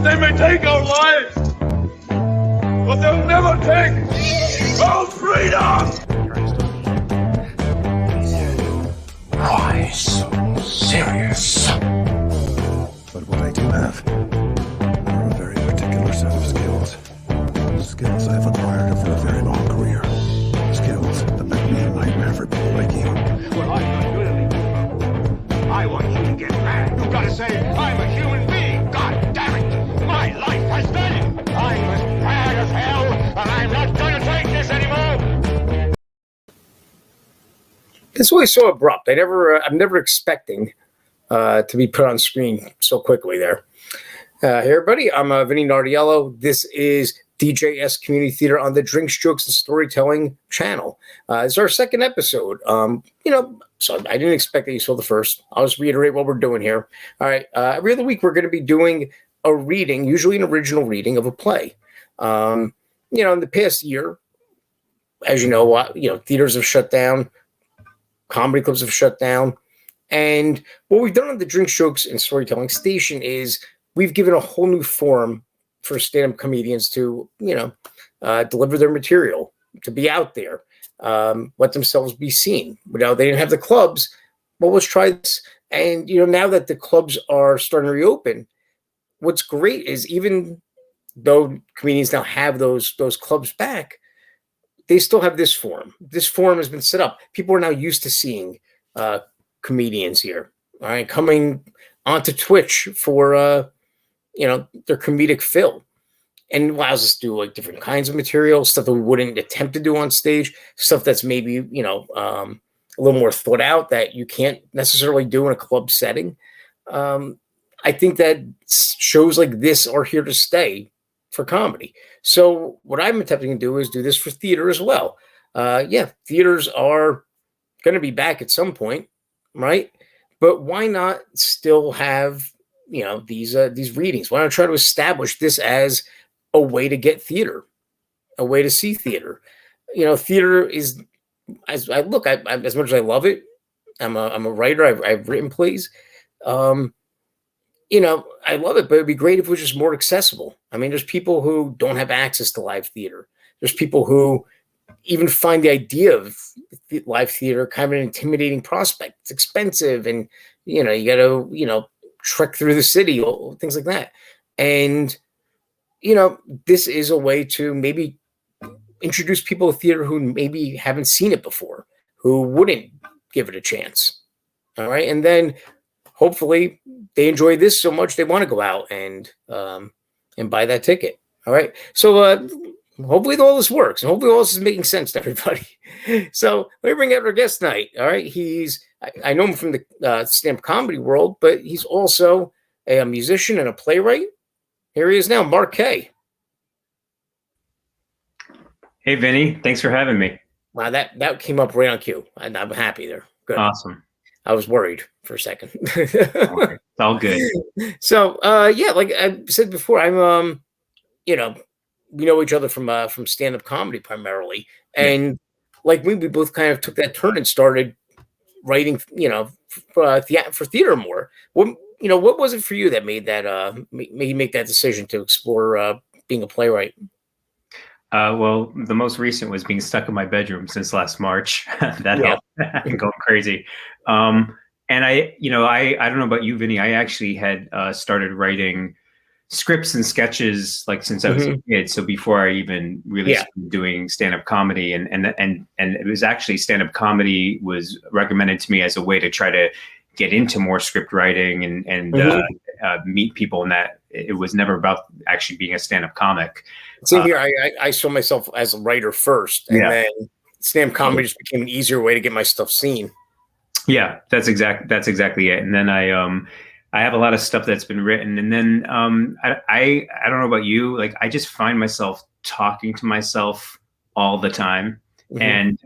They may take our lives, but they'll never take our freedom! Why so serious? But what I do have are a very particular set of skills. Skills I've acquired over a very long career. Skills that make me a nightmare for people like you. Well, I'm not going to leave you. I want you to get mad. You've got to say, I'm a human being. God damn it. My life has value. I'm as mad as hell, and I'm not going to take this anymore. It's always so abrupt. I'm never expecting to be put on screen so quickly there. Hey, everybody. I'm Vinnie Nardiello. This is DJS Community Theater on the Drinks, Jokes, and Storytelling channel. It's our second episode. So I didn't expect that you saw the first. I'll just reiterate what we're doing here. All right. Every other week, we're going to be doing a reading, usually an original reading of a play. In the past year, as you know, theaters have shut down. Comedy clubs have shut down. And what we've done on the Drinks, Jokes, and Storytelling station is we've given a whole new forum for stand-up comedians to, deliver their material, to be out there, let themselves be seen. They didn't have the clubs. Well, let's try this. And, now that the clubs are starting to reopen, what's great is even though comedians now have those clubs back, they still have this forum. This forum has been set up. People are now used to seeing comedians here, all right, coming onto Twitch for, their comedic fill, and allows us to do like different kinds of material, stuff that we wouldn't attempt to do on stage, stuff that's maybe, a little more thought out that you can't necessarily do in a club setting. I think that shows like this are here to stay for comedy. So what I'm attempting to do is do this for theater as well. Theaters are going to be back at some point, right? But why not still have these readings? Why not try to establish this as a way to get theater, a way to see theater? Theater is, as much as I love it, I'm a writer. I've written plays. I love it, but it'd be great if it was just more accessible. I mean, there's people who don't have access to live theater. There's people who even find the idea of live theater kind of an intimidating prospect. It's expensive, and you got to trek through the city, things like that. And this is a way to maybe introduce people to theater who maybe haven't seen it before, who wouldn't give it a chance. All right, and then hopefully they enjoy this so much they want to go out and buy that ticket. All right. So hopefully all this works, and hopefully all this is making sense to everybody. So let me bring out our guest tonight. All right. I know him from the stand-up comedy world, but he's also a musician and a playwright. Here he is now, Marc Kaye. Hey, Vinny. Thanks for having me. Wow, that came up right on cue. I'm happy there. Good. Awesome. I was worried for a second. It's all good. So, like I said before, I'm, we know each other from stand-up comedy primarily. And like we both kind of took that turn and started writing, for theater more. What was it for you that made you make that decision to explore being a playwright? Well, the most recent was being stuck in my bedroom since last March. That helped. I'm going crazy. And I don't know about you, Vinny. I actually had started writing scripts and sketches like since I was a kid. So before I even really started doing stand-up comedy, and it was actually stand-up comedy was recommended to me as a way to try to get into more script writing and meet people. And that it was never about actually being a stand-up comic. Same here. I saw myself as a writer first, and then stand-up comedy just became an easier way to get my stuff seen. Yeah, that's exactly it. And then I have a lot of stuff that's been written, and then I don't know about you, like I just find myself talking to myself all the time, and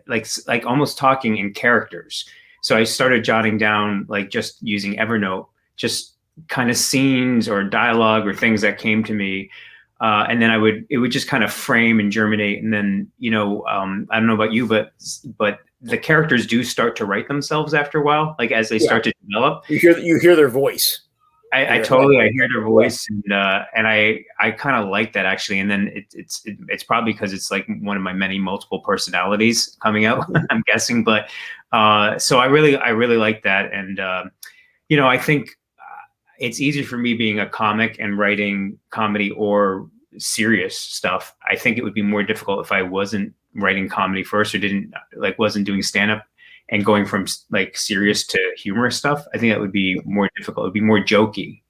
like almost talking in characters. So I started jotting down, like just using Evernote, just kind of scenes or dialogue or things that came to me. And then it would just kind of frame and germinate. And then, I don't know about you, but the characters do start to write themselves after a while, like as they start to develop. You hear their voice. I totally, I hear their voice, and I kind of like that actually. And then it's probably because it's like one of my many multiple personalities coming out, I'm guessing. But so I really like that. And I think it's easier for me being a comic and writing comedy or serious stuff. I think it would be more difficult if I wasn't writing comedy first, or wasn't doing stand up and going from like serious to humorous stuff. I think that would be more difficult. It would be more jokey,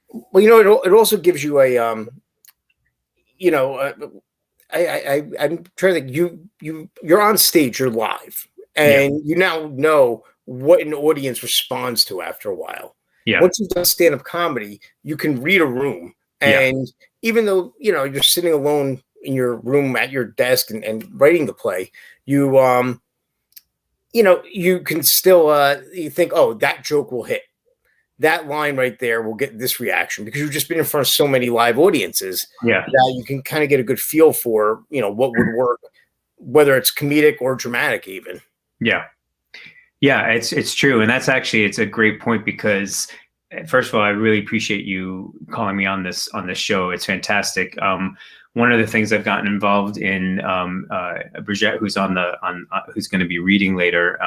Well, it also gives you a, I'm trying to think, you're on stage, you're live, and you now know what an audience responds to after a while. Yeah. Once you've done stand-up comedy, you can read a room, and even though, you're sitting alone in your room at your desk and writing the play, you can still you think, oh, that joke will hit. That line right there will get this reaction, because you've just been in front of so many live audiences that you can kind of get a good feel for, what would work, whether it's comedic or dramatic even. Yeah. Yeah, it's true. And that's actually, it's a great point, because first of all, I really appreciate you calling me on this show. It's fantastic. One of the things I've gotten involved in, Brigitte, who's who's going to be reading later,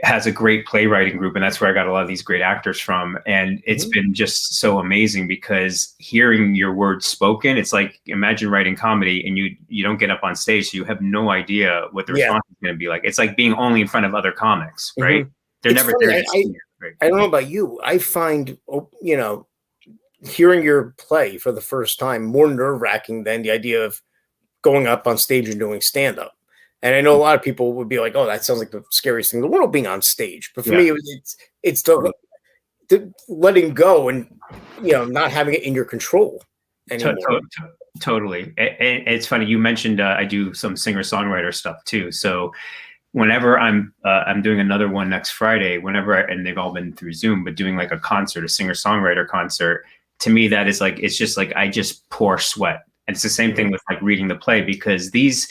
has a great playwriting group, and that's where I got a lot of these great actors from. And it's been just so amazing, because hearing your words spoken, it's like, imagine writing comedy and you don't get up on stage, so you have no idea what the response is going to be like. It's like being only in front of other comics, right? They're never there. I don't know about you. I find, hearing your play for the first time more nerve-wracking than the idea of going up on stage and doing stand-up. And I know a lot of people would be like, oh, that sounds like the scariest thing in the world, being on stage. But for me, it's the letting go and, not having it in your control anymore. Totally. It's funny. You mentioned I do some singer-songwriter stuff too. So whenever I'm doing another one next Friday, and they've all been through Zoom, but doing like a concert, a singer-songwriter concert, to me, that is like, it's just like, I just pour sweat. And it's the same thing with like reading the play, because the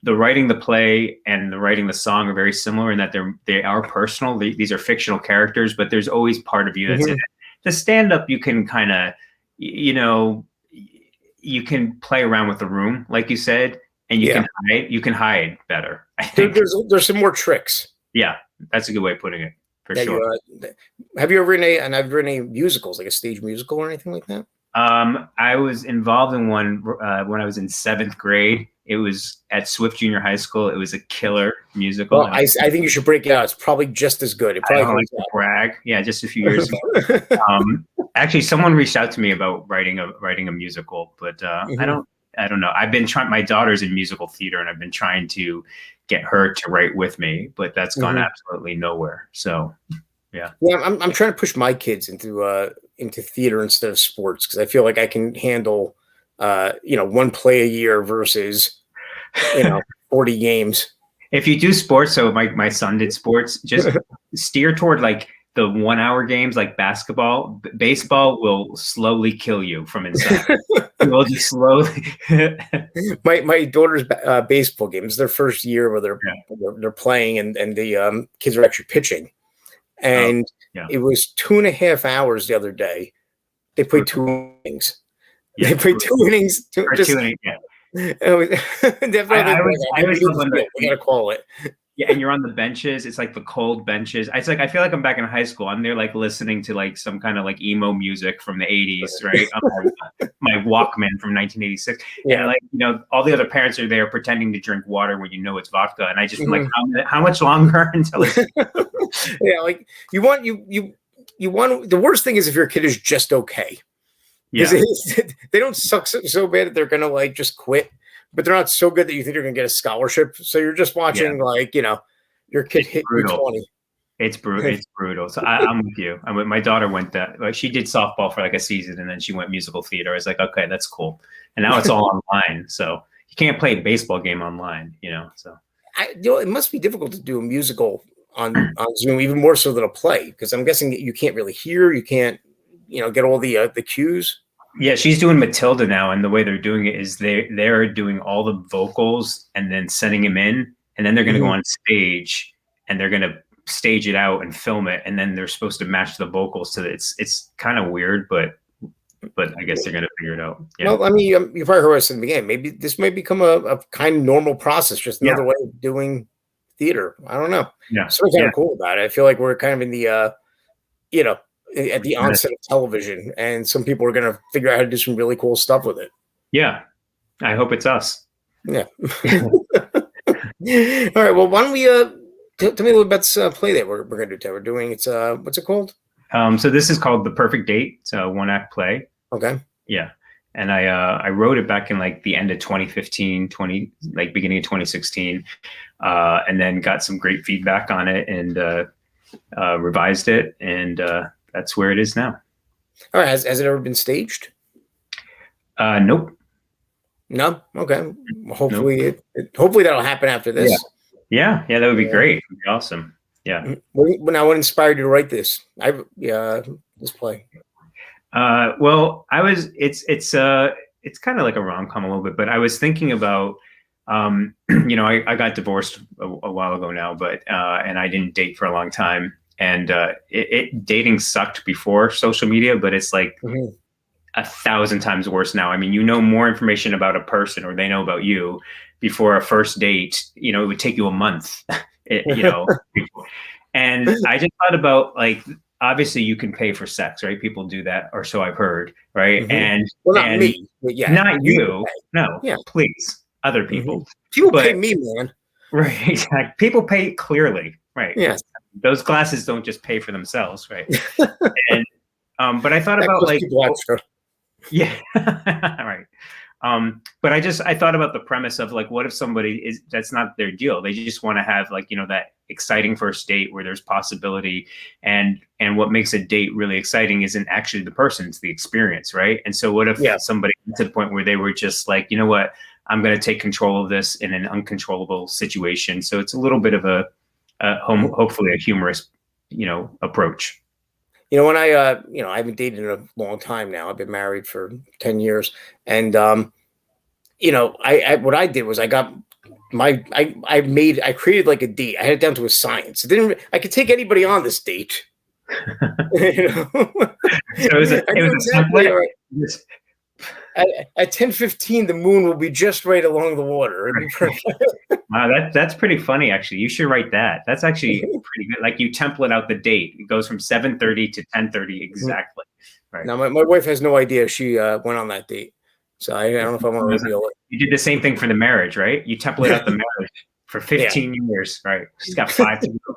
writing the play and the writing the song are very similar in that they are personal. These are fictional characters, but there's always part of you that's in it. The stand-up, you can kind of, you can play around with the room, like you said, and you can hide better. I think there's some more tricks. Yeah, that's a good way of putting it, for sure. Have you ever written any musicals, like a stage musical or anything like that? I was involved in one when I was in 7th grade. It was at Swift Junior High School. It was a killer musical. Well, I think you should break it out. It's probably just as good. It probably like to brag. Yeah, just a few years ago. Actually, someone reached out to me about writing a musical, but I don't know. I've been trying. My daughter's in musical theater, and I've been trying to get her to write with me, but that's gone absolutely nowhere. So, yeah. I'm trying to push my kids into theater instead of sports, because I feel like I can handle one play a year versus 40 games. If you do sports, so my son did sports, just steer toward like the 1 hour games, like basketball. Baseball will slowly kill you from inside. It will just slowly. my daughter's baseball game is their first year where they're playing, and the kids are actually pitching. And it was 2.5 hours the other day. They played 2 innings. Yeah, they played 2 innings. Two innings, Definitely. I gotta call it. Yeah, and you're on the benches. It's like the cold benches. It's like I feel like I'm back in high school. I'm there like listening to like some kind of like emo music from the 80s, right? On my Walkman from 1986. Yeah. And all the other parents are there pretending to drink water when it's vodka. And I just like, how much longer until it's yeah, like you want the worst thing is if your kid is just okay. Yeah. They don't suck so bad that they're gonna like just quit, but they're not so good that you think you're gonna get a scholarship. So you're just watching your kid hit 20. It's brutal. It's brutal. So I'm with you. My daughter went that. Like she did softball for like a season, and then she went musical theater. I was like, okay, that's cool. And now it's all online, so you can't play a baseball game online. So it must be difficult to do a musical on Zoom, even more so than a play, because I'm guessing you can't really hear. You can't get all the cues. Yeah, she's doing Matilda now, and the way they're doing it is they're doing all the vocals and then sending them in, and then they're going to go on stage and they're going to stage it out and film it, and then they're supposed to match the vocals to it. It's kind of weird, but I guess they're gonna figure it out. Yeah. Well, I mean, you've probably heard us in the beginning. Maybe this may become a kind of normal process, just another way of doing theater. I don't know. Yeah, something kind of cool about it. I feel like we're kind of in the at the onset of television, and some people are going to figure out how to do some really cool stuff with it. Yeah, I hope it's us. Yeah. All right. Well, why don't we tell me a little about this play that we're going to do. We're doing what's it called? So this is called The Perfect Date. It's a 1-act play. Okay. Yeah, and I wrote it back in like the end of 2015, beginning of 2016, and then got some great feedback on it and revised it, and that's where it is now. All right. Has it ever been staged? Nope. No. Okay. Well, hopefully, hopefully that'll happen after this. Yeah. That would be great. It would be awesome. Yeah. Now, what inspired you to write this? This play. Well, it's kind of like a rom-com a little bit, but I was thinking about, I got divorced a while ago now, but and I didn't date for a long time, and dating sucked before social media, but it's like 1,000 times worse now. I mean, you know more information about a person, or they know about you, before a first date. It would take you a month, and I just thought about, like, obviously you can pay for sex, right? People do that, or so I've heard, right? And not me, but not you. No, please, other people. People pay me, man. Right, exactly. People pay clearly, right? Yes. Those glasses don't just pay for themselves, right? And but I thought about, like, yeah, right. But I thought about the premise of, like, what if somebody that's not their deal? They just want to have, like, that exciting first date where there's possibility, and what makes a date really exciting isn't actually the person, it's the experience, right? And so what if somebody got to the point where they were just like, you know what, I'm going to take control of this in an uncontrollable situation. So it's a little bit of a hopefully a humorous, approach. When I haven't dated in a long time now. I've been married for 10 years. And, what I did was I got I created like a date. I had it down to a science. I could take anybody on this date. So it was a template. Right. At 10:15, the moon will be just right along the water. It'd be perfect. Wow, that's pretty funny, actually. You should write that. That's actually pretty good. Like, you template out the date. It goes from 7:30 to 10:30 exactly. Right. Now, my wife has no idea she went on that date, so I don't know if I want to reveal it. You did the same thing for the marriage, right? You template out the marriage for 15 years, right? She's got 5 to go.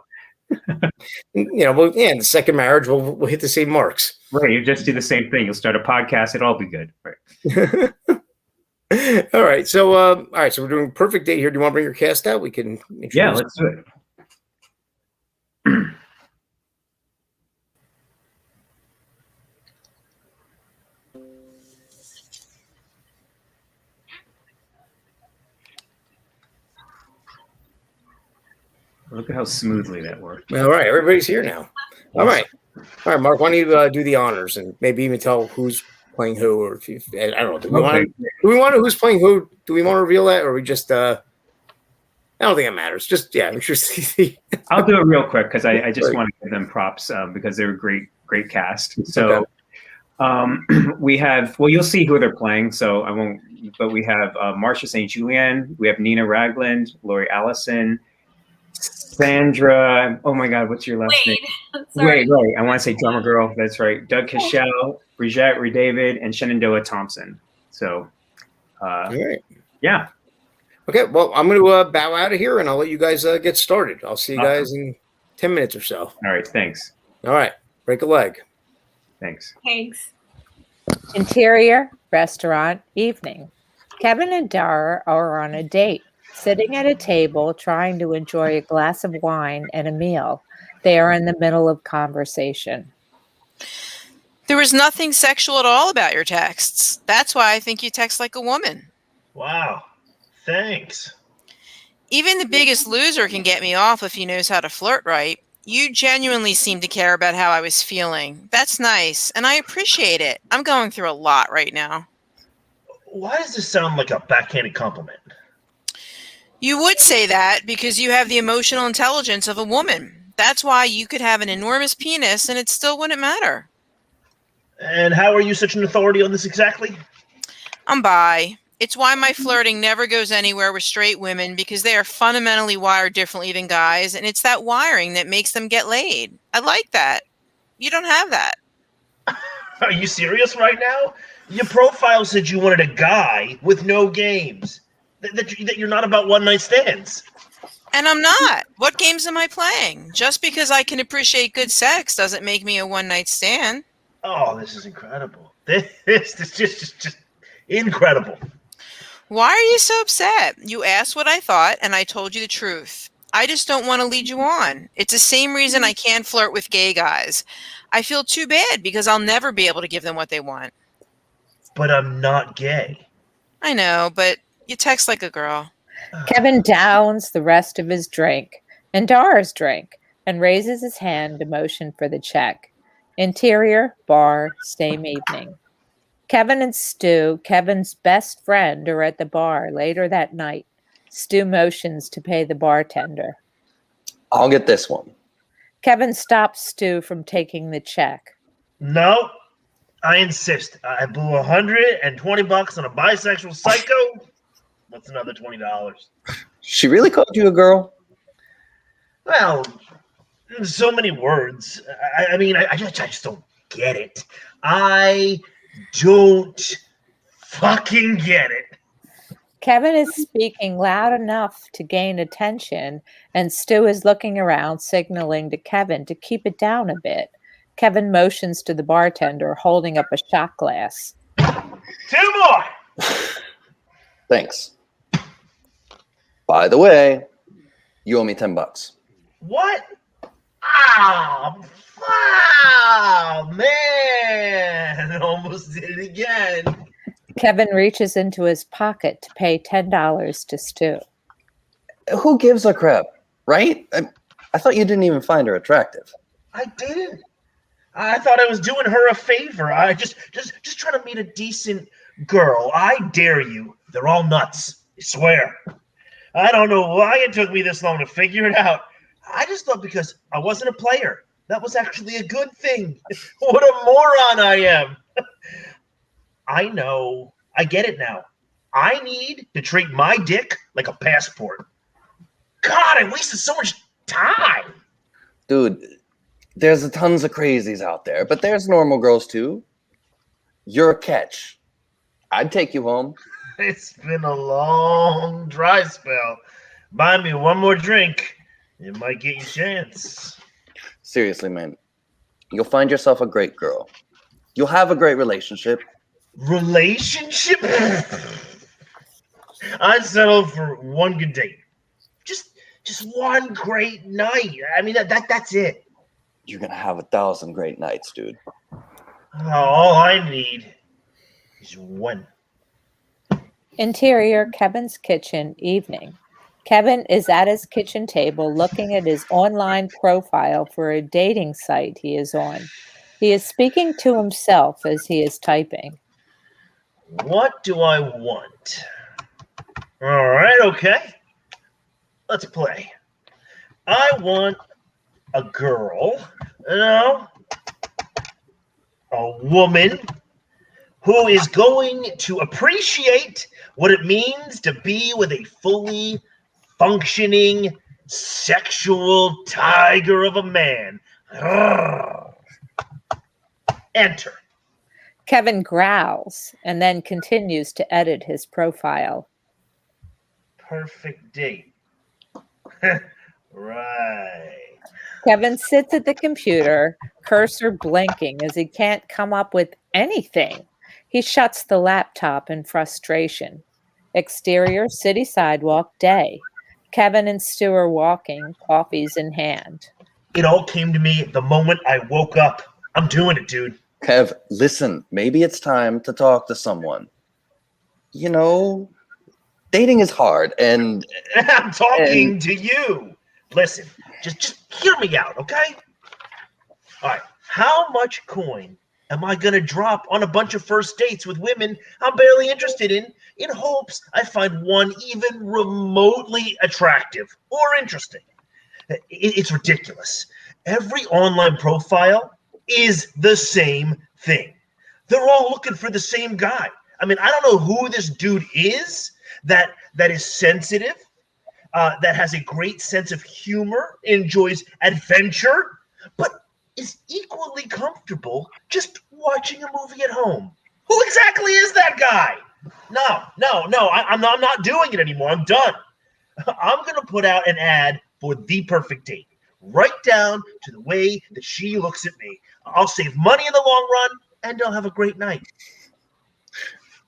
In the second marriage, we'll hit the same marks. Right, you just do the same thing. You'll start a podcast. It'll all be good. Right. All right. So, we're doing Perfect Date here. Do you want to bring your cast out? We can. Yeah, let's do it. Look at how smoothly that worked. All right, everybody's here now. All right, Marc. Why don't you do the honors and maybe even tell who's playing who, or if I don't know. Do we want to know who's playing who? Do we want to reveal that, or we just? I don't think it matters. Just I'm sure. I'll do it real quick because I just want to give them props because they're a great cast. So we have. Well, you'll see who they're playing. So I won't. But we have Marcia St. Julian. We have Nina Ragland, Lori Allison, Sandra. Oh my God, what's your last name? Wait. I want to say drummer girl. That's right. Doug Cashel, Brigitte Redavid, and Shenandoah Thompson. So, all right. Yeah. Okay. Well, I'm going to bow out of here, and I'll let you guys get started. I'll see you guys in 10 minutes or so. All right. Thanks. All right. Break a leg. Thanks. Interior, restaurant, evening. Kevin and Dara are on a date, sitting at a table trying to enjoy a glass of wine and a meal. They are in the middle of conversation. There was nothing sexual at all about your texts. That's why I think you text like a woman. Wow. Thanks. Even the biggest loser can get me off if he knows how to flirt right. You genuinely seem to care about how I was feeling. That's nice, and I appreciate it. I'm going through a lot right now. Why does this sound like a backhanded compliment? You would say that because you have the emotional intelligence of a woman. That's why you could have an enormous penis and it still wouldn't matter. And how are you such an authority on this exactly? I'm bi. It's why my flirting never goes anywhere with straight women, because they are fundamentally wired differently than guys, and it's that wiring that makes them get laid. I like that. You don't have that. Are you serious right now? Your profile said you wanted a guy with no games. That you're not about one-night stands. And I'm not. What games am I playing? Just because I can appreciate good sex doesn't make me a one-night stand. Oh, this is incredible. This is just incredible. Why are you so upset? You asked what I thought, and I told you the truth. I just don't want to lead you on. It's the same reason I can't flirt with gay guys. I feel too bad because I'll never be able to give them what they want. But I'm not gay. I know, but you text like a girl. Kevin downs the rest of his drink and Dara's drink and raises his hand to motion for the check. Interior, bar, same evening. Kevin and Stu, Kevin's best friend, are at the bar later that night. Stu motions to pay the bartender. I'll get this one. Kevin stops Stu from taking the check. No, I insist. I blew $120 on a bisexual psycho. What's another $20? She really called you a girl? Well, so many words. I mean, I just don't get it. I don't fucking get it. Kevin is speaking loud enough to gain attention, and Stu is looking around, signaling to Kevin to keep it down a bit. Kevin motions to the bartender, holding up a shot glass. 2 more! Thanks. By the way, you owe me $10. What? Oh, man! Almost did it again. Kevin reaches into his pocket to pay $10 to Stu. Who gives a crap, right? I thought you didn't even find her attractive. I didn't. I thought I was doing her a favor. I just trying to meet a decent girl. I dare you. They're all nuts. I swear. I don't know why it took me this long to figure it out. I just thought because I wasn't a player. That was actually a good thing. What a moron I am. I know. I get it now. I need to treat my dick like a passport. God, I wasted so much time. Dude, there's tons of crazies out there, but there's normal girls too. You're a catch. I'd take you home. It's been a long dry spell. Buy me one more drink. It might get you a chance. Seriously, man. You'll find yourself a great girl. You'll have a great relationship. Relationship? I'd settle for one good date. Just one great night. I mean, that's it. You're gonna have 1,000 great nights, dude. All I need is one. Interior, Kevin's kitchen, evening. Kevin is at his kitchen table looking at his online profile for a dating site he is on. He is speaking to himself as he is typing. What do I want? All right, okay. Let's play. I want a girl, a woman who is going to appreciate what it means to be with a fully functioning sexual tiger of a man. Enter. Kevin growls and then continues to edit his profile. Perfect date. Right. Kevin sits at the computer, cursor blinking as he can't come up with anything. He shuts the laptop in frustration. Exterior, city sidewalk, day. Kevin and Stu are walking, coffees in hand. It all came to me the moment I woke up. I'm doing it, dude. Kev, listen, maybe it's time to talk to someone. You know, dating is hard, and I'm talking to you. Listen, just hear me out, okay? All right, how much coin am I going to drop on a bunch of first dates with women I'm barely interested in hopes I find one even remotely attractive or interesting? It's ridiculous. Every online profile is the same thing. They're all looking for the same guy. I mean, I don't know who this dude is that is sensitive, that has a great sense of humor, enjoys adventure, but is equally comfortable just watching a movie at home. Who exactly is that guy? No, I'm not doing it anymore. I'm done. I'm going to put out an ad for the perfect date, right down to the way that she looks at me. I'll save money in the long run, and I'll have a great night.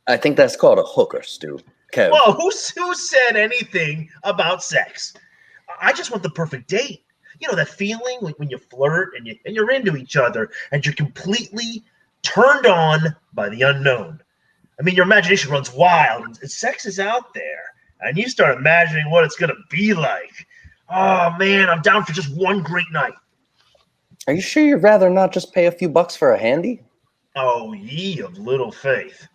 I think that's called a hooker, Stu. Kev. Whoa, who said anything about sex? I just want the perfect date. You know, that feeling when you flirt and you're into each other and you're completely turned on by the unknown. I mean, your imagination runs wild and sex is out there. And you start imagining what it's going to be like. Oh, man, I'm down for just one great night. Are you sure you'd rather not just pay a few bucks for a handy? Oh, ye of little faith.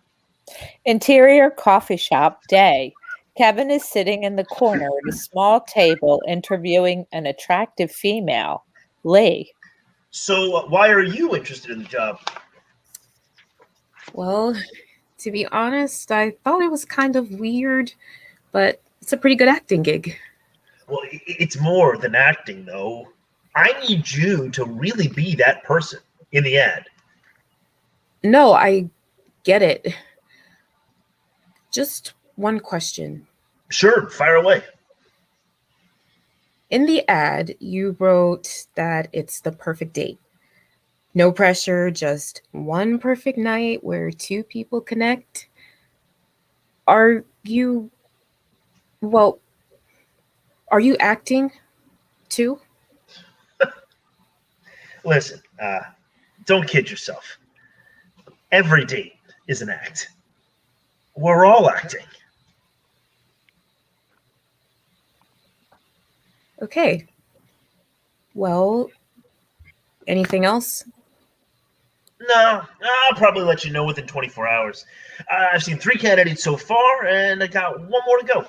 Interior coffee shop day. Kevin is sitting in the corner at a small table interviewing an attractive female, Lee. So why are you interested in the job? Well, to be honest, I thought it was kind of weird, but it's a pretty good acting gig. Well, it's more than acting, though. I need you to really be that person in the ad. No, I get it. Just one question. Sure, fire away. In the ad, you wrote that it's the perfect date. No pressure, just one perfect night where two people connect. Are you acting too? Listen, don't kid yourself. Every date is an act. We're all acting. Okay. Well, anything else? No, I'll probably let you know within 24 hours. I've seen 3 candidates so far, and I got one more to go.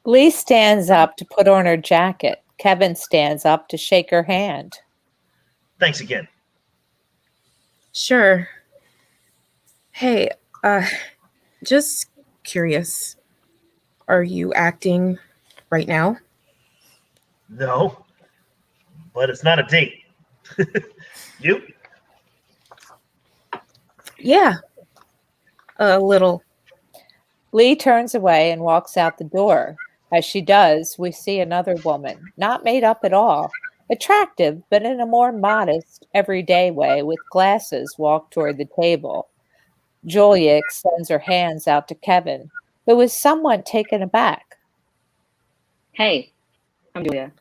Lee stands up to put on her jacket. Kevin stands up to shake her hand. Thanks again. Sure. Hey, just curious. Are you acting right now? No, but it's not a date. You? Yeah, a little. Lee turns away and walks out the door. As she does, we see another woman, not made up at all, attractive, but in a more modest, everyday way, with glasses, walk toward the table. Julia extends her hands out to Kevin, who is somewhat taken aback. Hey, I'm Julia.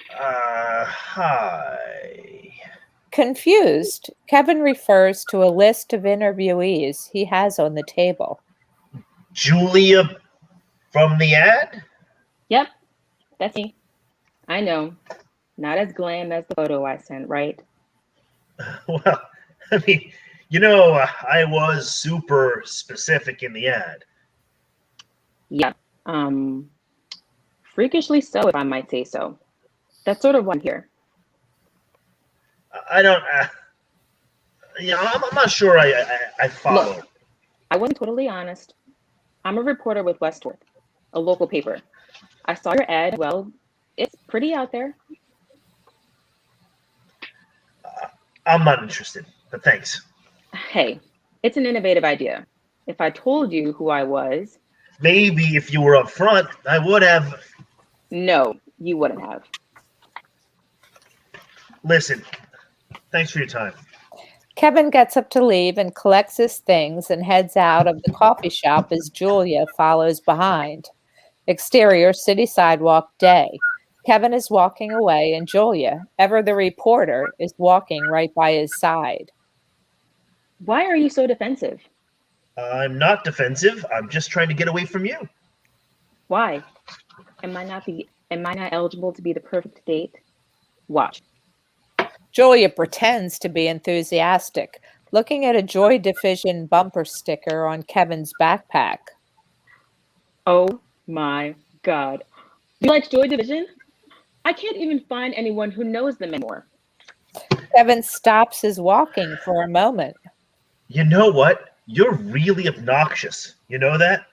Hi. Confused, Kevin refers to a list of interviewees he has on the table. Julia from the ad? Yep, that's me. I know. Not as glam as the photo I sent, right? Well, I mean, you know, I was super specific in the ad. Yeah. Freakishly so, if I might say so. That's sort of what I'm here. I don't, I'm not sure I follow. Look, I wasn't totally honest. I'm a reporter with Westworth, a local paper. I saw your ad. Well, it's pretty out there. I'm not interested, but thanks. Hey, it's an innovative idea. If I told you who I was... Maybe if you were up front, I would have. No, you wouldn't have. Listen, thanks for your time. Kevin gets up to leave and collects his things and heads out of the coffee shop as Julia follows behind. Exterior city sidewalk day. Kevin is walking away and Julia, ever the reporter, is walking right by his side. Why are you so defensive? I'm not defensive. I'm just trying to get away from you. Why? Am I not eligible to be the perfect date? Watch. Julia pretends to be enthusiastic, looking at a Joy Division bumper sticker on Kevin's backpack. Oh my God. You like Joy Division? I can't even find anyone who knows them anymore. Kevin stops his walking for a moment. You know what? You're really obnoxious. You know that?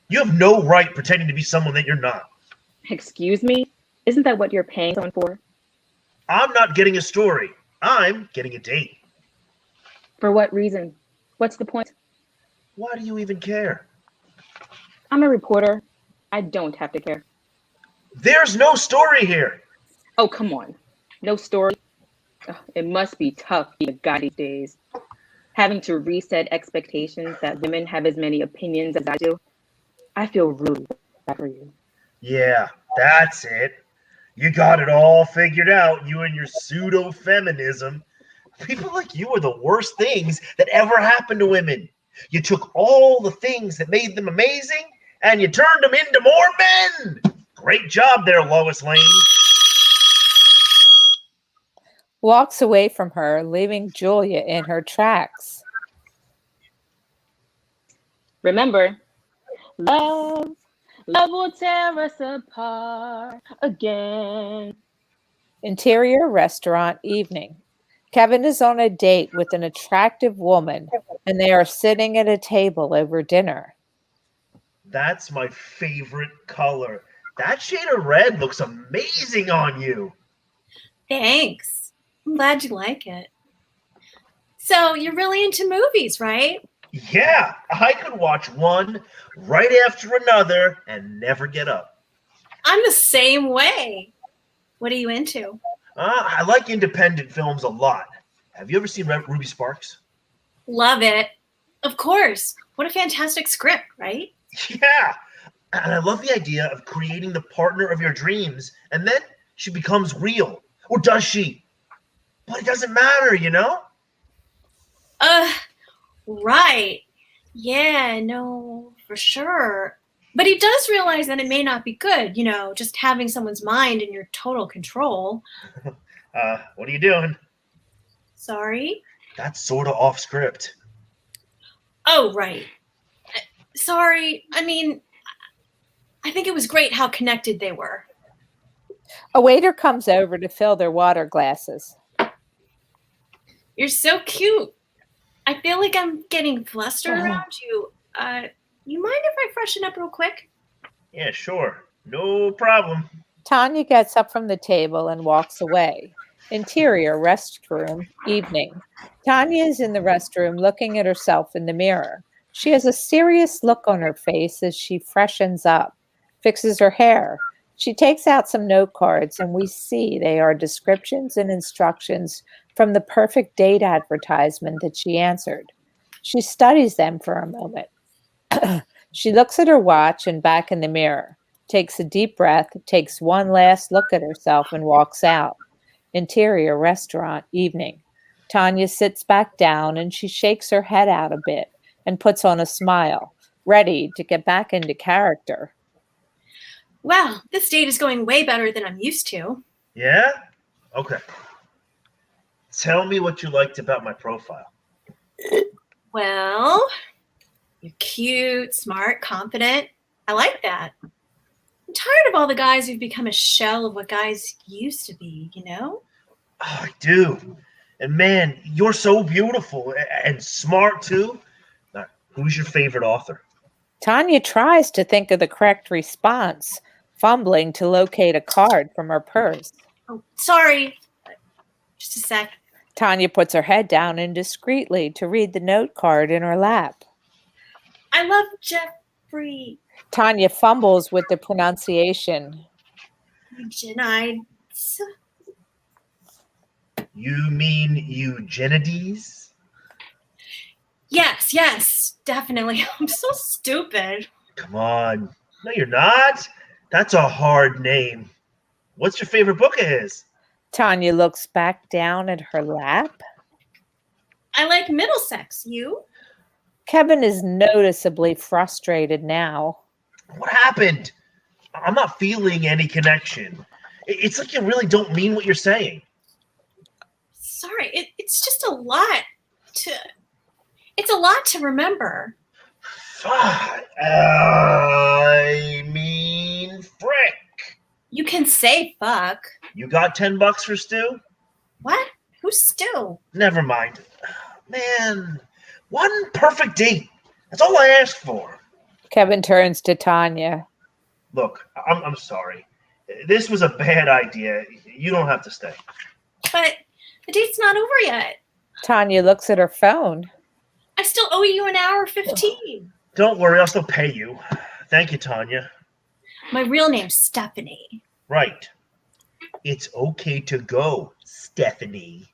You have no right pretending to be someone that you're not. Excuse me? Isn't that what you're paying someone for? I'm not getting a story. I'm getting a date. For what reason? What's the point? Why do you even care? I'm a reporter. I don't have to care. There's no story here. Oh, come on. No story? Ugh, it must be tough being a guy these days. Having to reset expectations that women have as many opinions as I do. I feel really bad for you. Yeah, that's it. You got it all figured out, you and your pseudo-feminism. People like you are the worst things that ever happened to women. You took all the things that made them amazing and you turned them into more men. Great job there, Lois Lane. Walks away from her, leaving Julia in her tracks. Remember, love will tear us apart again. Interior restaurant evening. Kevin is on a date with an attractive woman, and they are sitting at a table over dinner. That's my favorite color. That shade of red looks amazing on you. Thanks. I'm glad you like it. So you're really into movies, right? Yeah, I could watch one right after another and never get up. I'm the same way. What are you into? I like independent films a lot. Have you ever seen Ruby Sparks? Love it. Of course. What a fantastic script, right? Yeah, and I love the idea of creating the partner of your dreams, and then she becomes real. Or does she? But it doesn't matter, you know? Right. Yeah, no, for sure. But he does realize that it may not be good, just having someone's mind in your total control. What are you doing? Sorry? That's sort of off script. Oh, right. Sorry. I mean, I think it was great how connected they were. A waiter comes over to fill their water glasses. You're so cute. I feel like I'm getting flustered around you. You mind if I freshen up real quick? Yeah, sure. No problem. Tanya gets up from the table and walks away. Interior restroom evening. Tanya is in the restroom looking at herself in the mirror. She has a serious look on her face as she freshens up, fixes her hair. She takes out some note cards, and we see they are descriptions and instructions from the perfect date advertisement that she answered. She studies them for a moment. She looks at her watch and back in the mirror, takes a deep breath, takes one last look at herself, and walks out. Interior restaurant evening. Tanya sits back down and she shakes her head out a bit and puts on a smile, ready to get back into character. Wow, this date is going way better than I'm used to. Yeah? Okay. Tell me what you liked about my profile. Well, you're cute, smart, confident. I like that. I'm tired of all the guys who've become a shell of what guys used to be, Oh, I do. And man, you're so beautiful and smart too. Now, who's your favorite author? Tanya tries to think of the correct response, fumbling to locate a card from her purse. Oh, sorry. Just a sec. Tanya puts her head down indiscreetly to read the note card in her lap. I love Jeffrey. Tanya fumbles with the pronunciation. Eugenides. You mean Eugenides? Yes, definitely. I'm so stupid. Come on. No, you're not. That's a hard name. What's your favorite book of his? Tanya looks back down at her lap. I like Middlesex. You? Kevin is noticeably frustrated now. What happened? I'm not feeling any connection. It's like you really don't mean what you're saying. Sorry, it's just a lot to... It's a lot to remember. I mean, frick. You can say fuck. You got $10 for Stu? What? Who's Stu? Never mind. Man, one perfect date. That's all I asked for. Kevin turns to Tanya. Look, I'm sorry. This was a bad idea. You don't have to stay. But the date's not over yet. Tanya looks at her phone. I still owe you an hour 15. Don't worry, I'll still pay you. Thank you, Tanya. My real name's Stephanie. Right. It's okay to go, Stephanie.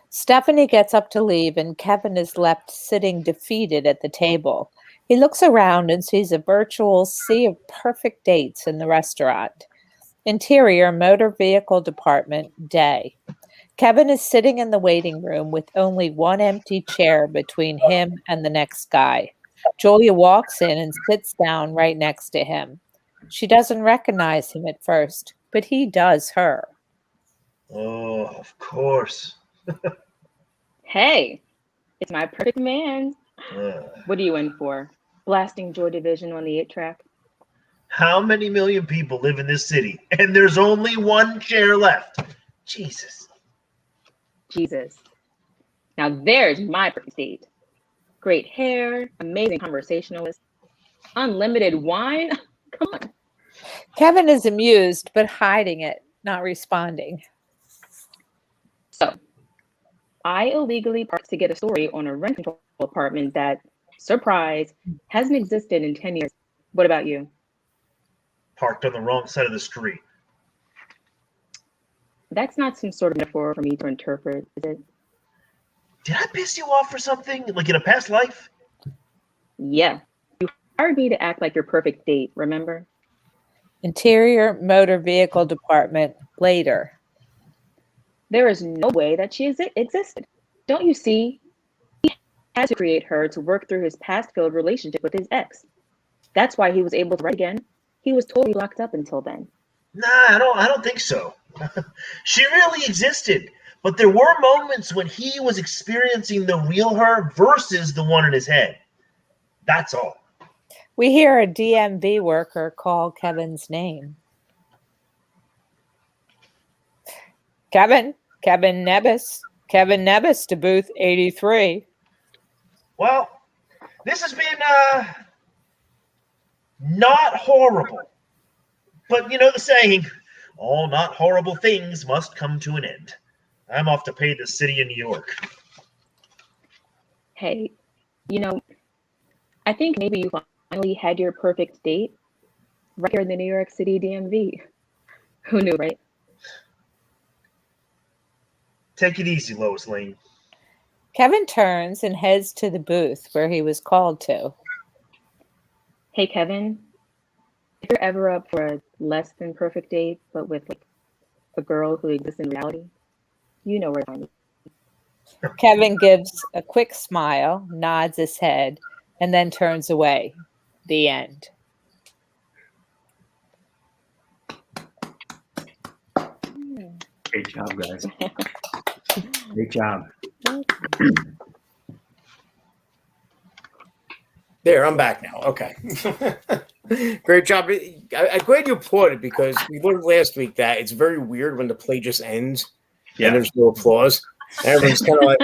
Stephanie gets up to leave, and Kevin is left sitting defeated at the table. He looks around and sees a virtual sea of perfect dates in the restaurant. Interior Motor Vehicle Department, day. Kevin is sitting in the waiting room with only one empty chair between him and the next guy. Julia walks in and sits down right next to him. She doesn't recognize him at first, but he does her. Oh, of course. Hey, it's my perfect man. What are you in for? Blasting Joy Division on the 8-track? How many million people live in this city, and there's only one chair left? Jesus. Now there's my perfect date. Great hair, amazing conversationalist, unlimited wine. Come on. Kevin is amused, but hiding it, not responding. So, I illegally parked to get a story on a rent control apartment that, surprise, hasn't existed in 10 years. What about you? Parked on the wrong side of the street. That's not some sort of metaphor for me to interpret, is it? Did I piss you off for something? Like in a past life? Yeah. You hired me to act like your perfect date, remember? Interior Motor Vehicle Department, later. There is no way that she existed. Don't you see? He had to create her to work through his past failed relationship with his ex. That's why he was able to write again. He was totally locked up until then. Nah, I don't think so. She really existed, but there were moments when he was experiencing the real her versus the one in his head. That's all. We hear a DMV worker call Kevin's name. Kevin Nebbis to booth 83. Well, this has been not horrible. But you know the saying, all not horrible things must come to an end. I'm off to pay the city of New York. Hey, I think maybe you finally had your perfect date right here in the New York City DMV. Who knew, right? Take it easy, Lois Lane. Kevin turns and heads to the booth where he was called to. Hey, Kevin, if you're ever up for a less than perfect date, but with a girl who exists in reality, you know where to find me. Kevin gives a quick smile, nods his head, and then turns away. The end. Great job, guys. Great job. There, I'm back now. Okay. Great job. I'm glad you applauded because we learned last week that it's very weird when the play just ends and there's no applause. Everyone's kind of like,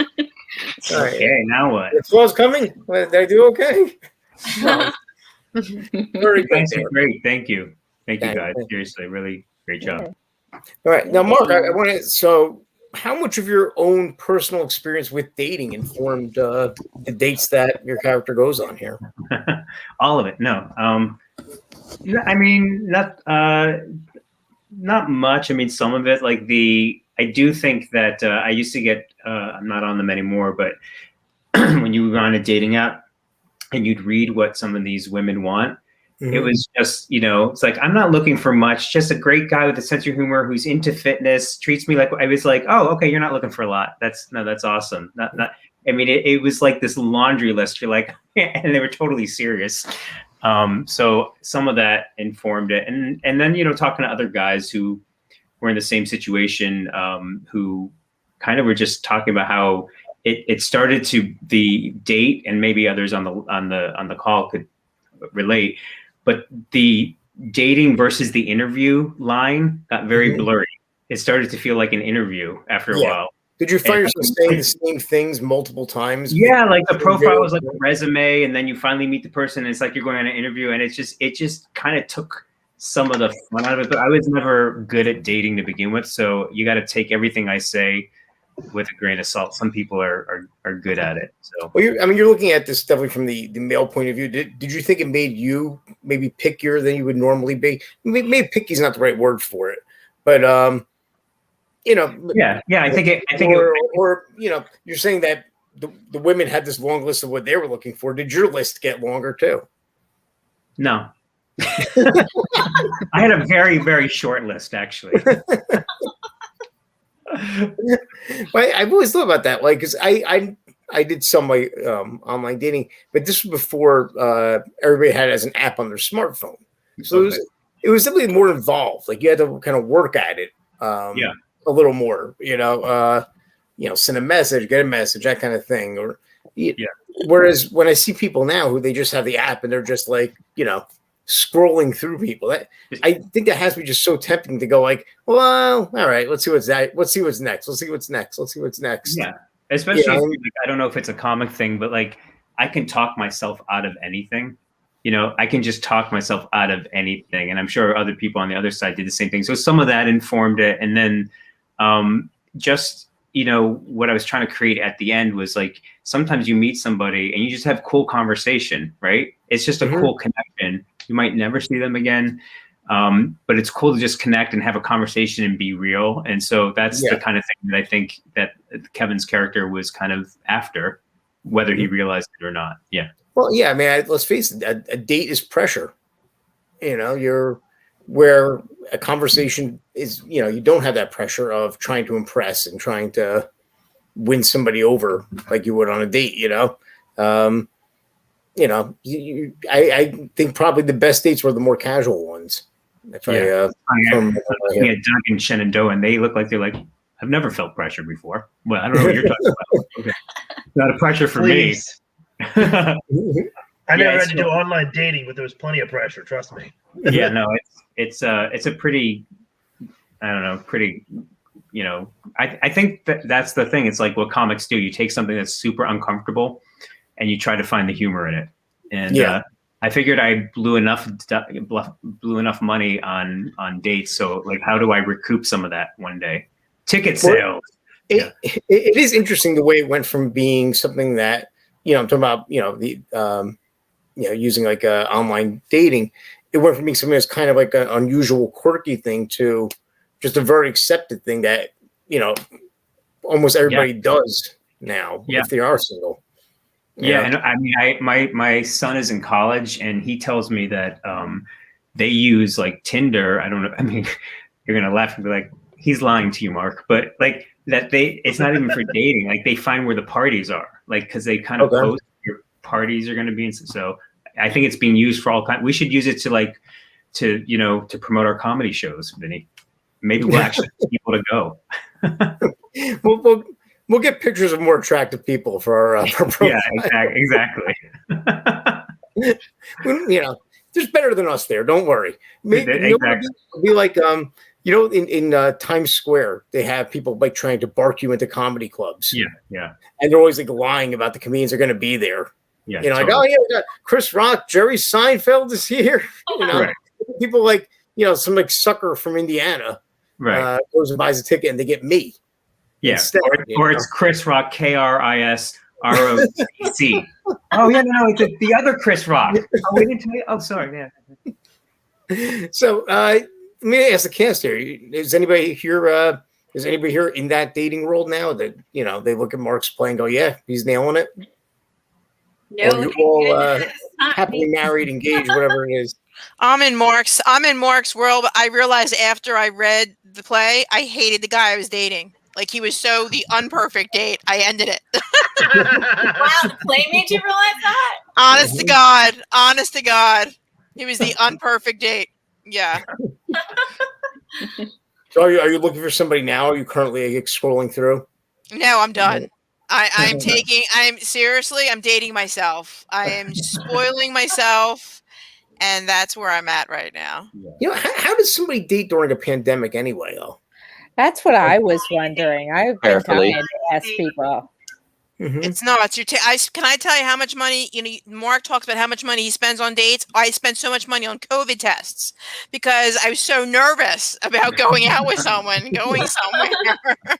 all right, okay, now what? The applause coming? Did I do okay? No. Very good. Great. Thank you. Thank you, guys. Seriously, really great job. All right. Now, Mark, I want to, so how much of your own personal experience with dating informed the dates that your character goes on here? All of it. No. I mean, not much. I mean, some of it, I do think that I used to get, I'm not on them anymore, but when you were on a dating app and you'd read what some of these women want, it was just, it's like, I'm not looking for much, just a great guy with a sense of humor who's into fitness, treats me like, I was like, oh, okay, you're not looking for a lot. That's awesome. I mean, it was like this laundry list. You're like, and they were totally serious. So some of that informed it. And then, talking to other guys who were in the same situation, who kind of were just talking about how it started to the date, and maybe others on the call could relate, but the dating versus the interview line got very blurry. It started to feel like an interview after a while. Did you find yourself saying the same things multiple times? Yeah, like the profile was like a resume, and then you finally meet the person, and it's like you're going on an interview, and it just kind of took some of the fun out of it. But I was never good at dating to begin with, so you got to take everything I say with a grain of salt. Some people are good at it. So, well, you're looking at this definitely from the male point of view. Did you think it made you maybe pickier than you would normally be? Maybe picky is not the right word for it, but yeah, I think or you're saying that the women had this long list of what they were looking for. Did your list get longer too? No. I had a very, very short list, actually. I've always thought about that, like, because I did some online dating, but this was before everybody had it as an app on their smartphone, so it was simply more involved. Like you had to kind of work at it, a little more, send a message, get a message, that kind of thing, or Whereas when I see people now who they just have the app and they're just like, scrolling through people, I think that has to be just so tempting to go like, well, all right, let's see what's next. Let's see what's next. Yeah. Especially if, I don't know if it's a comic thing, but like I can talk myself out of anything. I can just talk myself out of anything. And I'm sure other people on the other side did the same thing. So some of that informed it. And then what I was trying to create at the end was like, sometimes you meet somebody and you just have cool conversation, right? It's just a cool connection. You might never see them again. But it's cool to just connect and have a conversation and be real. And so that's the kind of thing that I think that Kevin's character was kind of after, whether he realized it or not. Yeah. Well, yeah, I mean, let's face it, a date is pressure. You're where a conversation is, you don't have that pressure of trying to impress and trying to win somebody over like you would on a date, I think probably the best dates were the more casual ones. I'm looking at Doug and Shenandoah, and they look like they're like, I've never felt pressure before. Well, I don't know what you're talking about. Okay. Not a pressure for me. I never had to do online dating, but there was plenty of pressure. Trust me. Yeah, no, it's a pretty, I think that's the thing. It's like what comics do. You take something that's super uncomfortable and you try to find the humor in it. And I figured I blew enough money on dates. So like, how do I recoup some of that one day? Ticket sales. It is interesting the way it went from being something that, I'm talking about, using like online dating. It went from being something that's kind of like an unusual, quirky thing to just a very accepted thing that, almost everybody does now if they are single. Yeah. And I mean, my son is in college and he tells me that they use like Tinder. I don't know. I mean, you're going to laugh and be like, he's lying to you, Mark, but like that it's not even for dating. Like they find where the parties are, like, because they kind of post your parties are going to be in. So I think it's being used for all kinds. We should use it to promote our comedy shows, Vinny. Maybe we'll actually get people to go. We'll get pictures of more attractive people for our profile. Yeah, exactly. There's better than us there. Don't worry. Maybe it'll be like in Times Square, they have people like trying to bark you into comedy clubs. Yeah. And they're always like lying about the comedians are going to be there. Yeah, like, oh yeah, we got Chris Rock, Jerry Seinfeld is here. Right. People like some like sucker from Indiana, right? Goes and buys a ticket and they get me. Yeah, instead, or it's Chris Rock, KRISROC. Oh yeah, no, it's the other Chris Rock. Oh, we didn't tell you. Oh, sorry. Yeah. So let me ask the cast here: Is anybody here in that dating world now that they look at Mark's play and go, "Yeah, he's nailing it"? No, or you're all happily married, engaged, whatever it is. I'm in Mark's world, but I realized after I read the play, I hated the guy I was dating. Like he was so the unperfect date. I ended it. Wow, the play made you realize that? Honest to God. He was the unperfect date. Yeah. So are you looking for somebody now? Are you currently scrolling through? No, I'm done. I'm dating myself. I am spoiling myself. And that's where I'm at right now. You know, how does somebody date during a pandemic anyway, though? That's what I was wondering. I've been trying to ask people. It's not. Can I tell you how much money? You know, Mark talks about how much money he spends on dates. I spend so much money on COVID tests because I was so nervous about going out with someone, going somewhere.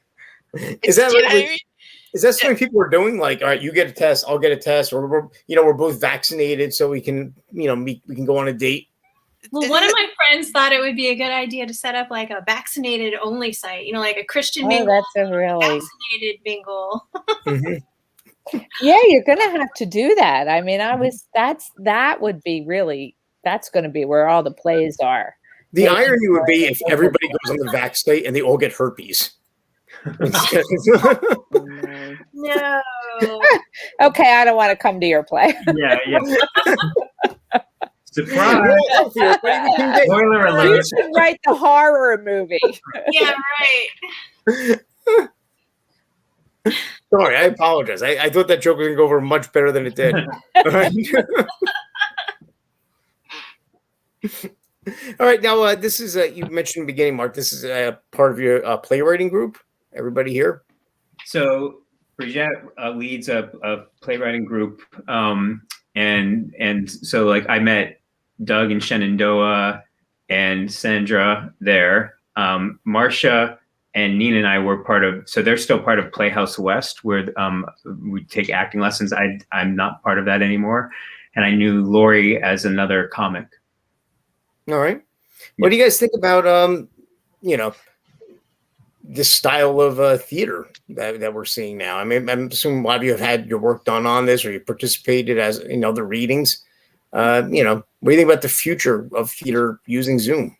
Is that something people are doing? Like, all right, you get a test, I'll get a test, or we're both vaccinated, so we can, we can go on a date. Well, one of my friends thought it would be a good idea to set up like a vaccinated only site, like a Christian mingle. That's a really vaccinated mingle. Yeah, you're gonna have to do that. I mean, that would be really, that's gonna be where all the plays are. The irony would be if everybody goes on the vax site and they all get herpes. No. Okay, I don't want to come to your play. Yeah. Surprise! Spoiler alert! You should write the horror movie. Yeah, right. Sorry, I apologize. I thought that joke was going to go over much better than it did. All right, now this is you mentioned in the beginning, Mark. This is part of your playwriting group. Everybody here. So Brigitte leads a playwriting group, and so like I met Doug and Shenandoah and Sandra there. Marcia and Nina and I were so they're still part of Playhouse West, where we take acting lessons. I'm not part of that anymore, and I knew Lori as another comic. All right. What do you guys think about this style of theater that we're seeing now? I mean, I'm assuming a lot of you have had your work done on this, or you participated as in other readings. What do you think about the future of theater using Zoom?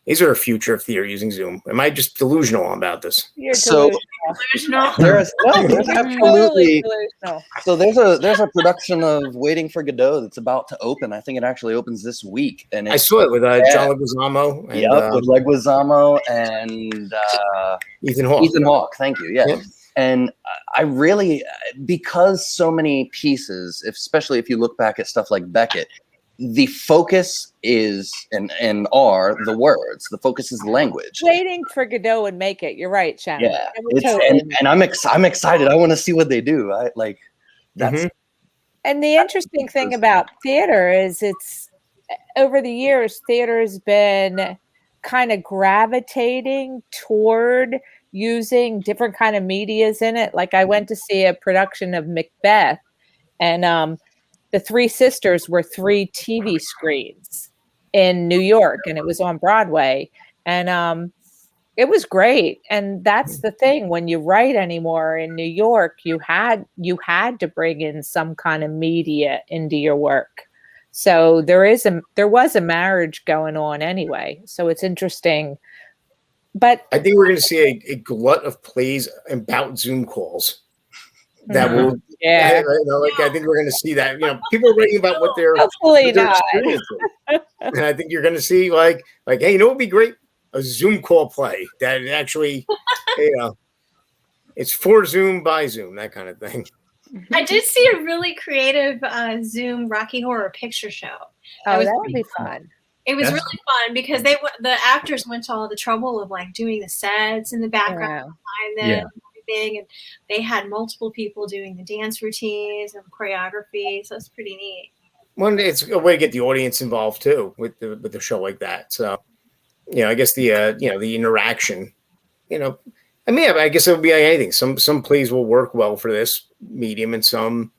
Is there a future of theater using Zoom? Am I just delusional about this? You're delusional. There's absolutely. Delusional. So there's a production of Waiting for Godot that's about to open. I think it actually opens this week, and I saw it with John Leguizamo. With Leguizamo and Ethan Hawke. Ethan Hawke, thank you. Yeah. Yep. And I really, because so many pieces, especially if you look back at stuff like Beckett, the focus is and are the words. The focus is the language. Waiting for Godot would make it. You're right, Shannon. Yeah, and I'm excited. I want to see what they do. That's. And the interesting thing about theater is it's over the years, theater has been kind of gravitating toward using different kind of medias in it. Like I went to see a production of Macbeth, and the Three Sisters were 3 TV screens in New York, and it was on Broadway, and it was great. And that's the thing, when you write anymore in New York, you had to bring in some kind of media into your work. So there was a marriage going on anyway. So it's interesting. But I think we're going to see a glut of plays about Zoom calls. That will, I think we're going to see that. People are writing about what they're hopefully not. And I think you're going to see like, hey, what would be great? A Zoom call play that actually, it's for Zoom by Zoom, that kind of thing. I did see a really creative Zoom Rocky Horror Picture Show. That would be fun. It was really fun because the actors went to all the trouble of like doing the sets in the background behind them. Yeah. And they had multiple people doing the dance routines and choreography, so it's pretty neat. One day it's a way to get the audience involved too with the show like that. So, I guess the interaction, I guess it would be like anything. Some plays will work well for this medium, and some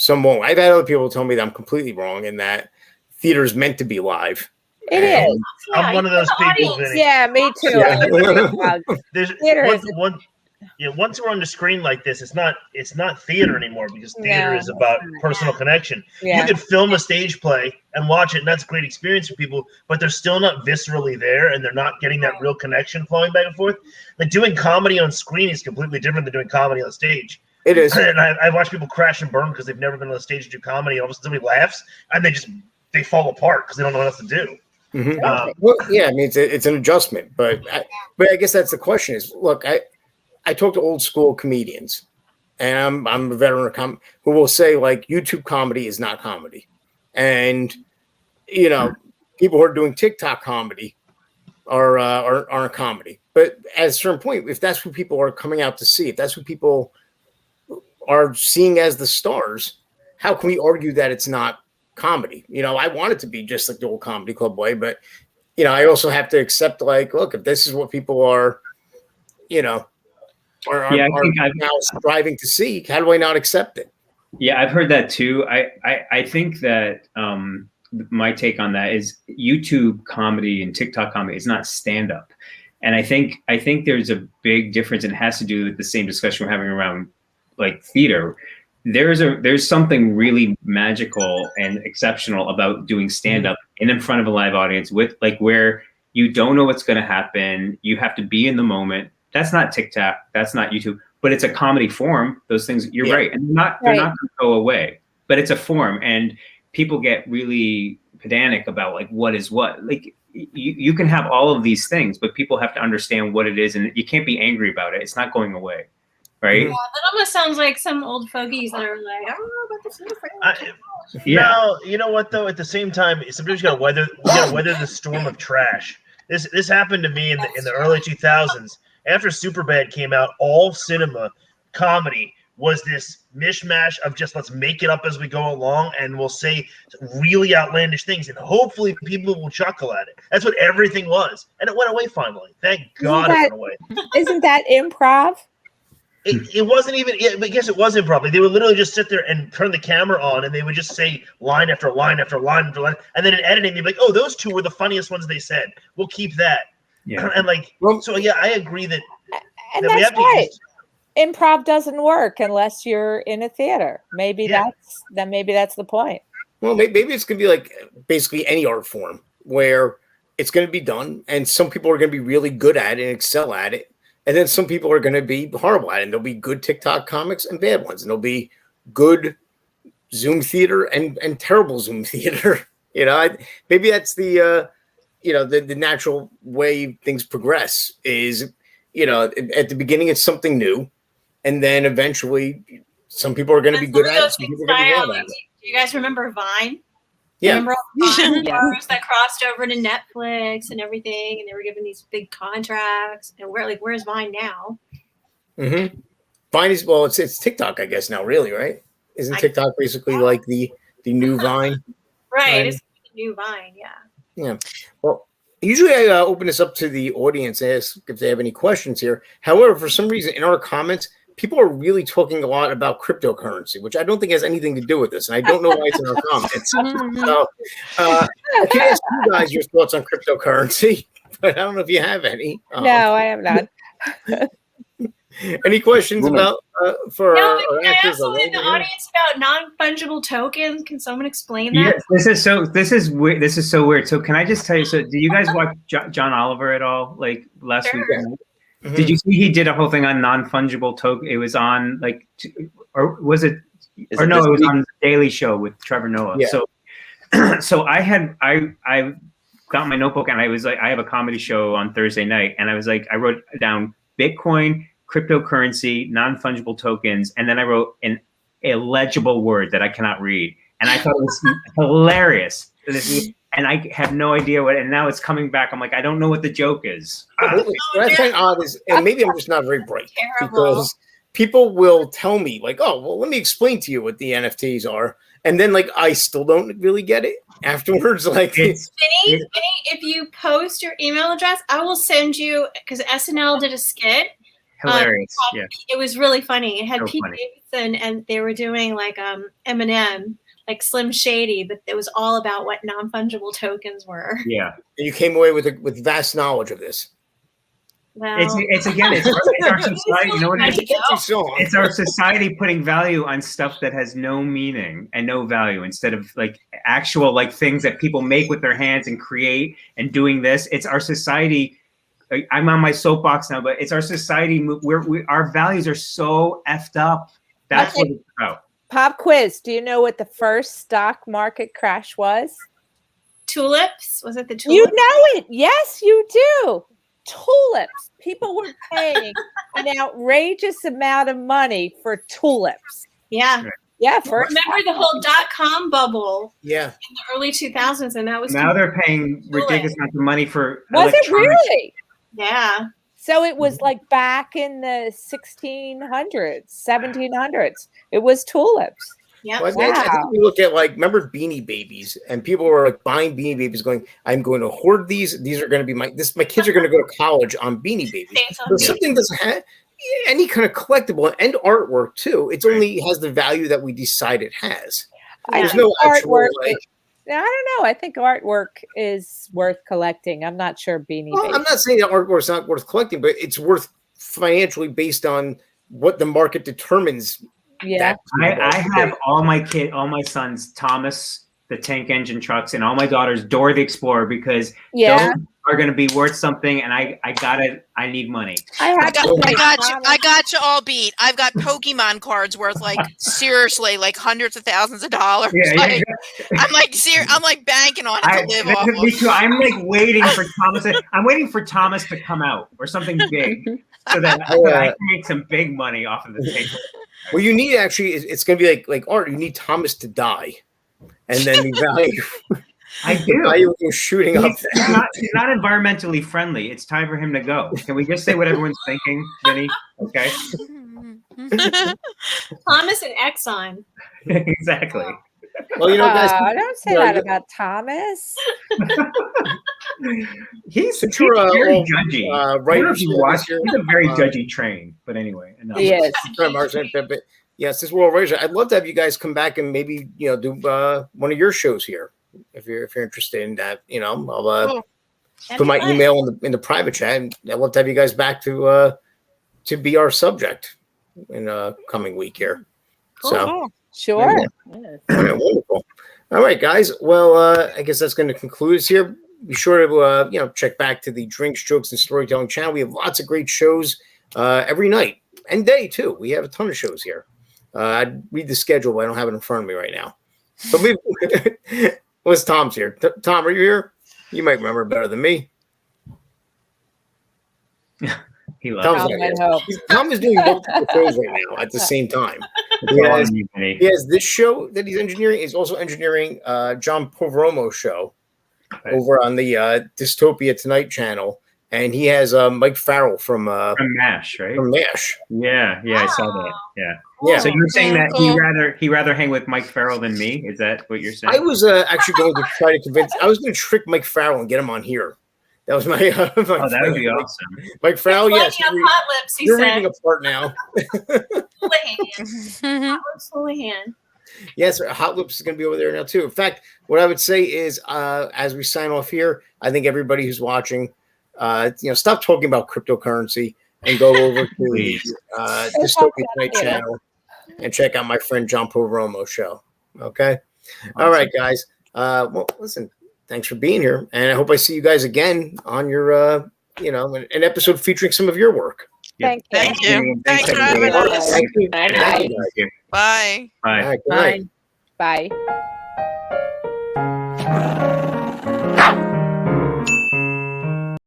won't. I've had other people tell me that I'm completely wrong in that theater is meant to be live. It is. I'm one of those people. Vinnie. Yeah, me too. There's once we're on the screen like this, it's not theater anymore, because theater is about personal connection. You could film a stage play and watch it, and that's a great experience for people, but they're still not viscerally there, and they're not getting that real connection flowing back and forth. Like doing comedy on screen is completely different than doing comedy on stage. It is. And I watch people crash and burn because they've never been on the stage to do comedy. All of a sudden somebody laughs, and they fall apart because they don't know what else to do. Mm-hmm. It's an adjustment, but I guess that's the question is, look, I talk to old school comedians, and I'm a veteran who will say like YouTube comedy is not comedy, and people who are doing TikTok comedy aren't comedy. But at a certain point, if that's who people are coming out to see, if that's who people are seeing as the stars, how can we argue that it's not comedy? I want it to be just like the old comedy club way, but I also have to accept, like, look, if this is what people are now striving to see, how do I not accept it? Yeah, I've heard that too. I think that my take on that is YouTube comedy and TikTok comedy is not stand-up. And I think there's a big difference, and it has to do with the same discussion we're having around like theater. There's something really magical and exceptional about doing stand-up in front of a live audience with like where you don't know what's going to happen. You have to be in the moment. That's not TikTok. That's not YouTube, but it's a comedy form. Those things, you're right. And they're not going to go away, but it's a form, and people get really pedantic about like what is what. Like you can have all of these things, but people have to understand what it is, and you can't be angry about it. It's not going away. Right. Yeah, that almost sounds like some old fogies that are like, I don't know about this new framework. No, you know what though? At the same time, sometimes you gotta weather the storm of trash. This happened to me in the early 2000s. After Superbad came out, all cinema comedy was this mishmash of just let's make it up as we go along, and we'll say really outlandish things, and hopefully people will chuckle at it. That's what everything was, and it went away finally. Thank God it went away. Isn't that improv? It wasn't even. I guess it was improv. They would literally just sit there and turn the camera on, and they would just say line after line after line after line, and then in editing, they'd be like, "Oh, those two were the funniest ones they said. We'll keep that." Yeah. And like, so yeah, I agree that. And that that's right. Improv doesn't work unless you're in a theater. Maybe that's the point. Well, maybe it's gonna be like basically any art form where it's gonna be done, and some people are gonna be really good at it and excel at it. And then some people are going to be horrible at it. And there'll be good TikTok comics and bad ones. And there'll be good Zoom theater and terrible Zoom theater. Maybe that's the natural way things progress is, at the beginning, it's something new. And then eventually some people are going to be good at it. Some people are going to be bad at it. Do you guys remember Vine? Yeah. Remember all the stars that crossed over to Netflix and everything, and they were given these big contracts. And where's Vine now? Mm-hmm. Vine is it's TikTok, I guess now, really, right? Isn't TikTok basically like the new Vine? Right, it's the new Vine, yeah. Yeah. Well, usually I open this up to the audience, ask if they have any questions here. However, for some reason, in our comments, people are really talking a lot about cryptocurrency, which I don't think has anything to do with this, and I don't know why it's in our comments. So I can ask you guys your thoughts on cryptocurrency, but I don't know if you have any. No, I have not. Any questions about for no, our actors? Also in the audience about non-fungible tokens. Can someone explain that? Yes, this is weird. This is so weird. So can I just tell you? So do you guys watch John Oliver at all? Like last weekend? Mm-hmm. Did you see he did a whole thing on non-fungible token? It was on or was it? It was on the Daily Show with Trevor Noah. Yeah. So I got my notebook and I was like, I have a comedy show on Thursday night, and I was like, I wrote down Bitcoin, cryptocurrency, non-fungible tokens, and then I wrote an illegible word that I cannot read, and I thought it was hilarious. And I have no idea what, and now it's coming back. I'm like, I don't know what the joke is. What I find odd is, and maybe I'm just not very bright, because people will tell me like, oh, well, let me explain to you what the NFTs are. And then like, I still don't really get it afterwards. Like Vinny, if you post your email address, I will send you, because SNL did a skit. Hilarious. Yeah. It was really funny. It had Pete Davidson, and they were doing like Eminem, like Slim Shady, but it was all about what non-fungible tokens were. Yeah. And you came away with vast knowledge of this. Well, it's our society. You know what it is? It's our society putting value on stuff that has no meaning and no value, instead of like actual like things that people make with their hands and create and doing this. It's our society. I'm on my soapbox now, but it's our society where our values are so effed up. That's what it's about. Pop quiz. Do you know what the first stock market crash was? Tulips? Was it the tulips? You know it. Yes, you do. Tulips. People were paying an outrageous amount of money for tulips. Yeah. Yeah, first. Remember the whole .com bubble? Yeah. In the early 2000s, and that was Now they're paying ridiculous amounts of money for. Was it really? Yeah. So it was like back in the 1600s, 1700s. It was tulips. Yeah. Well, I think we look at remember Beanie Babies, and people were like buying Beanie Babies, going, "I'm going to hoard these. These are going to be my kids are going to go to college on Beanie Babies." So something doesn't have any kind of collectible and artwork too. It only has the value that we decide it has. There's no actual artwork. I don't know. I think artwork is worth collecting. I'm not sure Beanie Babies. I'm not saying that artwork is not worth collecting, but it's worth financially based on what the market determines. Yeah, I have all my sons Thomas the Tank Engine trucks and all my daughters Dora the Explorer because those are going to be worth something, and I need money. I got you all beat. I've got Pokemon cards worth seriously hundreds of thousands of dollars. Yeah. I'm like banking on it to live off of. Me too. I'm waiting for Thomas. I'm waiting for Thomas to come out or something big so that I can make some big money off of the table. Well, you need it's going to be like art. You need Thomas to die, and then the value. I do. Value is shooting up. He's not environmentally friendly. It's time for him to go. Can we just say what everyone's thinking, Vinny? Okay. Thomas and Exxon. Exactly. Well, guys, don't say that about Thomas. He's very judgy. Right. He's a very judgy train. But anyway, enough. Yes. Yes, this World Razor. I'd love to have you guys come back and maybe do one of your shows here if you're interested in that. I'll put my email in the private chat, and I'd love to have you guys back to be our subject in a coming week here. Cool. So sure. Wonderful. All right, guys. Well, I guess that's going to conclude us here. Be sure to check back to the Drinks, Jokes, and Storytelling channel. We have lots of great shows every night and day too. We have a ton of shows here. I'd read the schedule, but I don't have it in front of me right now. But what's Tom's here? Tom, are you here? You might remember better than me. He loves Tom is doing multiple shows right now at the same time. He has this show that he's engineering. He's also engineering John Povromo's show over on the Dystopia Tonight channel. And he has Mike Farrell from MASH, right? From MASH. Yeah, I saw that. Yeah. Yeah. So you're saying that he rather hang with Mike Farrell than me? Is that what you're saying? I was actually going to try to convince. I was going to trick Mike Farrell and get him on here. That was my. That would be awesome. Mike Farrell, yes. Hot lips, he you're said. reading a part now. Full of hand. Yes, Hot Lips is going to be over there now too. In fact, what I would say is, as we sign off here, I think everybody who's watching, stop talking about cryptocurrency and go over to the Dystopia Tonight channel and check out my friend John Povromo's show. Okay. All right, guys. Well, listen. Thanks for being here, and I hope I see you guys again on your, an episode featuring some of your work. Thank you. Thank you. Thanks for having us. Thank you. Bye. All right, good night. Bye.